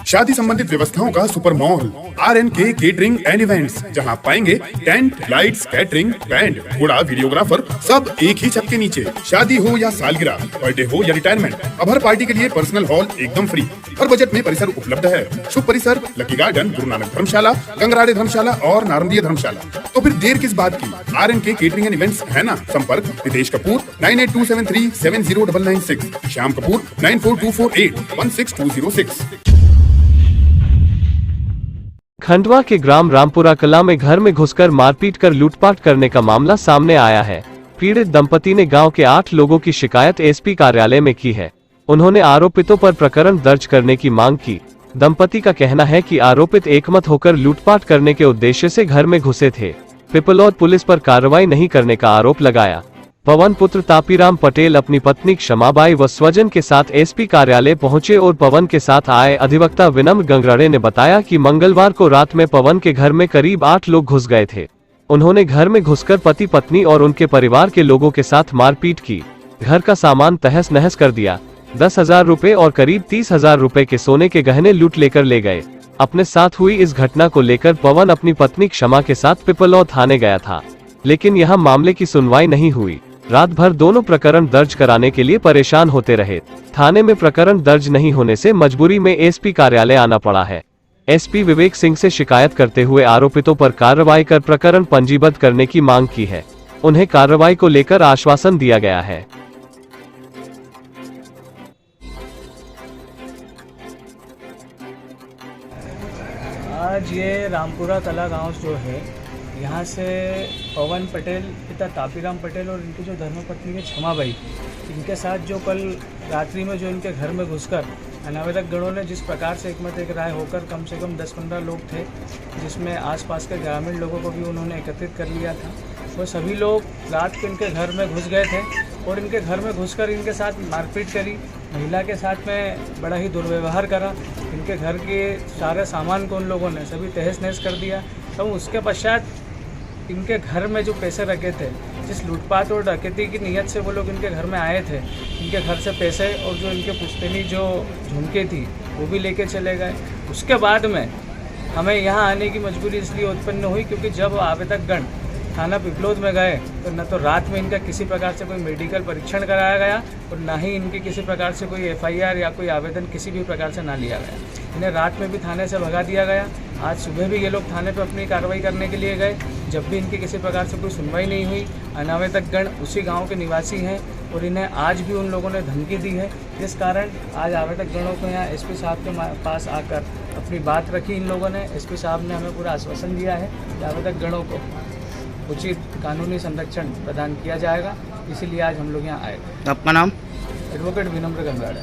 शादी संबंधित व्यवस्थाओं का super mall RNK catering and events, जहां पाएंगे टेंट, लाइट्स, कैटरिंग, बैंड, घोड़ा, वीडियोग्राफर, सब एक ही छत के नीचे। शादी हो या सालगिरह, बर्थडे हो या रिटायरमेंट, अब हर पार्टी के लिए पर्सनल हॉल एकदम फ्री। हर बजट में परिसर उपलब्ध है। शुभ परिसर लकी गार्डन, गुरु नानक धर्मशाला, गंगराड़े धर्मशाला और नारंदिया धर्मशाला। तो फिर देर किस बात की, RNK केटरिंग एंड इवेंट्स है ना। संपर्क रितेश कपूर 9827370996, श्याम कपूर 9424816206। खंडवा के ग्राम रामपुरा कला में घर में घुसकर मारपीट कर लूटपाट करने का मामला सामने आया है। पीड़ित दंपति ने गांव के 8 लोगों की शिकायत SP कार्यालय में की है। उन्होंने आरोपितों पर प्रकरण दर्ज करने की मांग की। दंपति का कहना है कि आरोपित एकमत होकर लूटपाट करने के उद्देश्य से घर में घुसे थे। पिपलौद पुलिस पर कार्रवाई नहीं करने का आरोप लगाया। पवन पुत्र तापीराम पटेल अपनी पत्नी क्षमाबाई व स्वजन के साथ SP कार्यालय पहुंचे और पवन के साथ आए अधिवक्ता विनम्र गंगराड़े ने बताया कि मंगलवार को रात में पवन के घर में करीब 8 लोग घुस गए थे। उन्होंने घर में घुसकर पति पत्नी और उनके परिवार के लोगों के साथ मारपीट की। घर का सामान तहस नहस कर दिया। 10,000 रुपए और करीब 30,000 रुपए के सोने के गहने लूट लेकर ले गए। अपने साथ हुई इस घटना को लेकर पवन अपनी पत्नी क्षमा के साथ पिपलौद थाने गया था, लेकिन यहाँ मामले की सुनवाई नहीं हुई। रात भर दोनों प्रकरण दर्ज कराने के लिए परेशान होते रहे। थाने में प्रकरण दर्ज नहीं होने से मजबूरी में SP कार्यालय आना पड़ा है। SP विवेक सिंह से शिकायत करते हुए आरोपितों पर कार्रवाई कर प्रकरण पंजीबद्ध करने की मांग की है। उन्हें कार्रवाई को लेकर आश्वासन दिया गया है। आज ये रामपुरा कला गांव जो है, यहाँ से पवन पटेल पिता तापीराम पटेल और इनकी जो धर्मपत्नी है क्षमाबाई, इनके साथ जो कल रात्रि में जो इनके घर में घुसकर अनावश्यक गणों ने जिस प्रकार से एकमत एक राय होकर कम से कम 10-15 लोग थे, जिसमें आसपास के ग्रामीण लोगों को भी उन्होंने एकत्रित कर लिया था। वो सभी लोग रात को इनके घर में घुस गए थे और इनके घर में घुसकर इनके साथ मारपीट करी। महिला के साथ में बड़ा ही दुर्व्यवहार करा। इनके घर के सारे सामान को उन लोगों ने सभी तहस नहस कर दिया। तो उसके पश्चात इनके घर में जो पैसे रखे थे, जिस लूटपाट और डकैती की नीयत से वो लोग इनके घर में आए थे, इनके घर से पैसे और जो इनके पुश्तैनी जो झुमके थी वो भी लेके चले गए। उसके बाद में हमें यहाँ आने की मजबूरी इसलिए उत्पन्न हुई क्योंकि जब आवेदक गण थाना पिपलौद में गए तो न तो रात में इनका किसी प्रकार से कोई मेडिकल परीक्षण कराया गया और ना ही इनकी किसी प्रकार से कोई FIR या कोई आवेदन किसी भी प्रकार से ना लिया गया। इन्हें रात में भी थाने से भगा दिया गया। आज सुबह भी ये लोग थाने पर अपनी कार्रवाई करने के लिए गए, जब भी इनकी किसी प्रकार से कोई सुनवाई नहीं हुई। अनावेदक गण उसी गांव के निवासी हैं और इन्हें आज भी उन लोगों ने धमकी दी है, जिस कारण आज आवेदक गणों को यहाँ SP साहब के पास आकर अपनी बात रखी। इन लोगों ने SP साहब ने हमें पूरा आश्वासन दिया है कि आवेदक गणों को उचित कानूनी संरक्षण प्रदान किया जाएगा, इसीलिए आज हम लोग यहाँ आए। आपका नाम? एडवोकेट विनम्र गंगराड़ा।